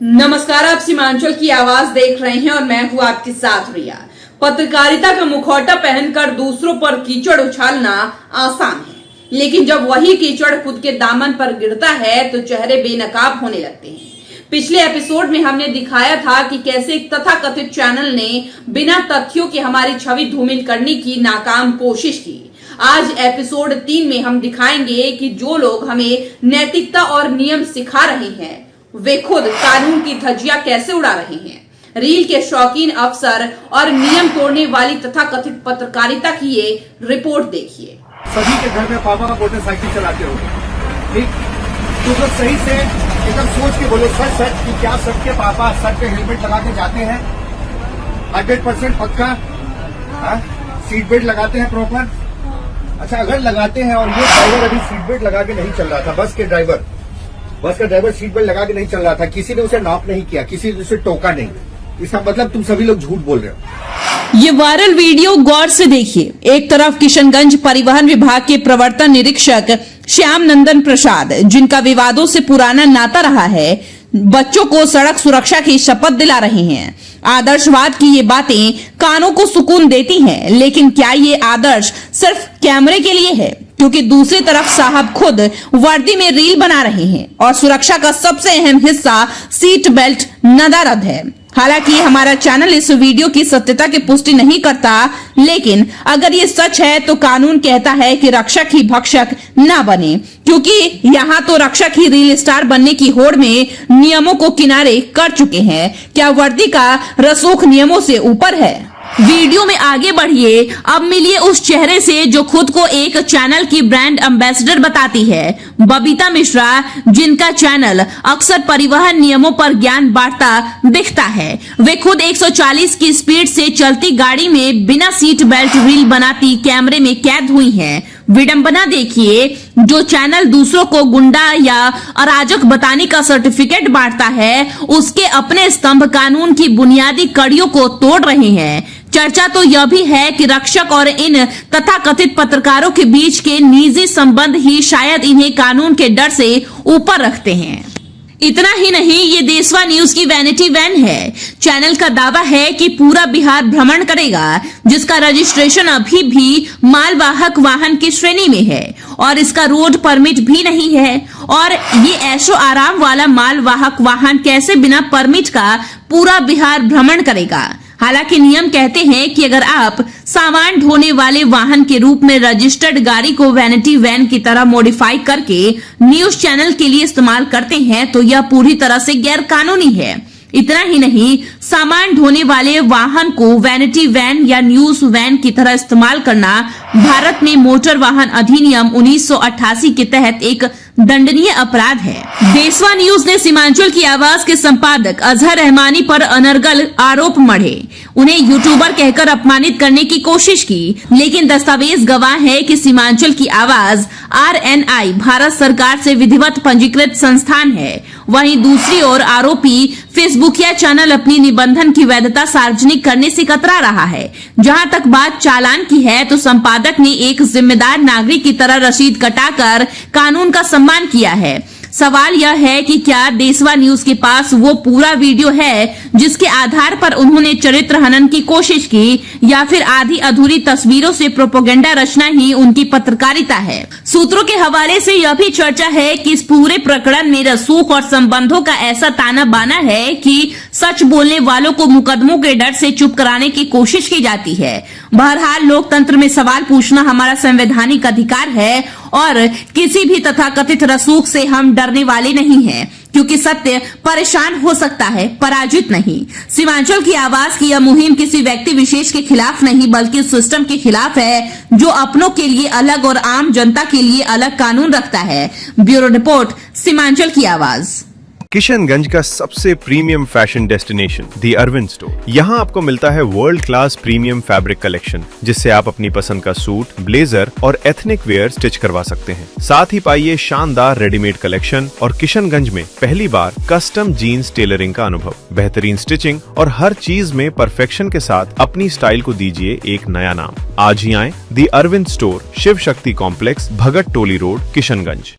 नमस्कार, आप सीमांचल की आवाज देख रहे हैं और मैं हूं आपके साथ रिया। पत्रकारिता का मुखौटा पहनकर दूसरों पर कीचड़ उछालना आसान है, लेकिन जब वही कीचड़ खुद के दामन पर गिरता है तो चेहरे बेनकाब होने लगते हैं। पिछले एपिसोड में हमने दिखाया था कि कैसे एक तथाकथित चैनल ने बिना तथ्यों के हमारी छवि धूमिल करने की नाकाम कोशिश की। आज एपिसोड 3 में हम दिखाएंगे कि जो लोग हमें नैतिकता और नियम सिखा रहे हैं वे खुद कानून की धज्जियां कैसे उड़ा रहे हैं। रील के शौकीन अफसर और नियम तोड़ने वाली तथाकथित पत्रकारिता की ये रिपोर्ट देखिए। सभी के घर में पापा मोटरसाइकिल चलाते हो, ठीक? तो लोग सही से एकदम सोच के बोलो, सच कि क्या सबके पापा सर पे हेलमेट लगा के जाते हैं? 100% पक्का? सीट बेल्ट लगाते हैं प्रॉपर? अच्छा, अगर लगाते हैं और ये ड्राइवर अभी सीट बेल्ट लगा के नहीं चल रहा था, बस का ड्राइवर सीट बेल्ट लगा के नहीं चल रहा था, किसी ने उसे नॉक नहीं किया, किसी ने उसे टोका नहीं, इसका मतलब तुम सभी लोग झूठ बोल रहे हो। ये वायरल वीडियो गौर से देखिए। एक तरफ किशनगंज परिवहन विभाग के प्रवर्तन निरीक्षक श्याम नंदन प्रसाद, जिनका विवादों से पुराना नाता रहा है, बच्चों को सड़क सुरक्षा की शपथ दिला रहे हैं। आदर्शवाद की ये बातें कानों को सुकून देती हैं, लेकिन क्या ये आदर्श सिर्फ कैमरे के लिए है? क्योंकि दूसरी तरफ साहब खुद वर्दी में रील बना रहे हैं और सुरक्षा का सबसे अहम हिस्सा सीट बेल्ट नदारद है। हालांकि हमारा चैनल इस वीडियो की सत्यता की पुष्टि नहीं करता, लेकिन अगर ये सच है तो कानून कहता है कि रक्षक ही भक्षक ना बने, क्योंकि यहाँ तो रक्षक ही रील स्टार बनने की होड़ में नियमों को किनारे कर चुके हैं। क्या वर्दी का रसूख नियमों से ऊपर है? वीडियो में आगे बढ़िए। अब मिलिए उस चेहरे से जो खुद को एक चैनल की ब्रांड एम्बेसडर बताती है, बबीता मिश्रा, जिनका चैनल अक्सर परिवहन नियमों पर ज्ञान बांटता दिखता है। वे खुद 140 की स्पीड से चलती गाड़ी में बिना सीट बेल्ट रील बनाती कैमरे में कैद हुई हैं। विडंबना देखिए, जो चैनल दूसरों को गुंडा या अराजक बताने का सर्टिफिकेट बांटता है, उसके अपने स्तंभ कानून की बुनियादी कड़ियों को तोड़ रहे हैं। चर्चा तो यह भी है कि रक्षक और इन तथाकथित पत्रकारों के बीच के निजी संबंध ही शायद इन्हें कानून के डर से ऊपर रखते हैं। इतना ही नहीं, ये देशवा न्यूज की वैनिटी वैन है। चैनल का दावा है कि पूरा बिहार भ्रमण करेगा, जिसका रजिस्ट्रेशन अभी भी मालवाहक वाहन की श्रेणी में है और इसका रोड परमिट भी नहीं है। और ये ऐशो आराम वाला मालवाहक वाहन कैसे बिना परमिट का पूरा बिहार भ्रमण करेगा? हालांकि नियम कहते हैं कि अगर आप सामान ढोने वाले वाहन के रूप में रजिस्टर्ड गाड़ी को वैनिटी वैन की तरह मॉडिफाई करके न्यूज चैनल के लिए इस्तेमाल करते हैं तो यह पूरी तरह से गैर कानूनी है। इतना ही नहीं, सामान ढोने वाले वाहन को वैनिटी वैन या न्यूज वैन की तरह इस्तेमाल करना भारत में मोटर वाहन अधिनियम 1988 के तहत एक दंडनीय अपराध है। देशवा न्यूज ने सीमांचल की आवाज के संपादक अजहर रहमानी पर अनर्गल आरोप मढ़े, उन्हें यूट्यूबर कहकर अपमानित करने की कोशिश की, लेकिन दस्तावेज गवाह है कि सीमांचल की आवाज RNI भारत सरकार से विधिवत पंजीकृत संस्थान है। वहीं दूसरी ओर आरोपी फेसबुकिया चैनल अपनी निबंधन की वैधता सार्वजनिक करने से कतरा रहा है। जहां तक बात चालान की है तो संपादक ने एक जिम्मेदार नागरिक की तरह रसीद कटाकर कानून का सम्मान किया है। सवाल यह है कि क्या देशवा न्यूज के पास वो पूरा वीडियो है जिसके आधार पर उन्होंने चरित्र हनन की कोशिश की, या फिर आधी अधूरी तस्वीरों से प्रोपेगेंडा रचना ही उनकी पत्रकारिता है? सूत्रों के हवाले से यह भी चर्चा है कि इस पूरे प्रकरण में रसूख और संबंधों का ऐसा ताना बाना है कि सच बोलने वालों को मुकदमों के डर से चुप कराने की कोशिश की जाती है। बहरहाल, लोकतंत्र में सवाल पूछना हमारा संवैधानिक अधिकार है और किसी भी तथाकथित रसूख से हम डरने वाले नहीं हैं, क्योंकि सत्य परेशान हो सकता है, पराजित नहीं। सीमांचल की आवाज की यह मुहिम किसी व्यक्ति विशेष के खिलाफ नहीं, बल्कि सिस्टम के खिलाफ है, जो अपनों के लिए अलग और आम जनता के लिए अलग कानून रखता है। ब्यूरो रिपोर्ट, सीमांचल की आवाज। किशनगंज का सबसे प्रीमियम फैशन डेस्टिनेशन दी अरविंद स्टोर। यहाँ आपको मिलता है world class premium fabric collection, जिससे आप अपनी पसंद का सूट, ब्लेजर और एथनिक वेयर स्टिच करवा सकते हैं। साथ ही पाइए शानदार रेडीमेड कलेक्शन और किशनगंज में पहली बार कस्टम जीन्स टेलरिंग का अनुभव। बेहतरीन स्टिचिंग और हर चीज में परफेक्शन के साथ अपनी स्टाइल को दीजिए एक नया नाम। आज ही आए दी अरविंद स्टोर, शिव शक्ति कॉम्प्लेक्स, भगत टोली रोड, किशनगंज।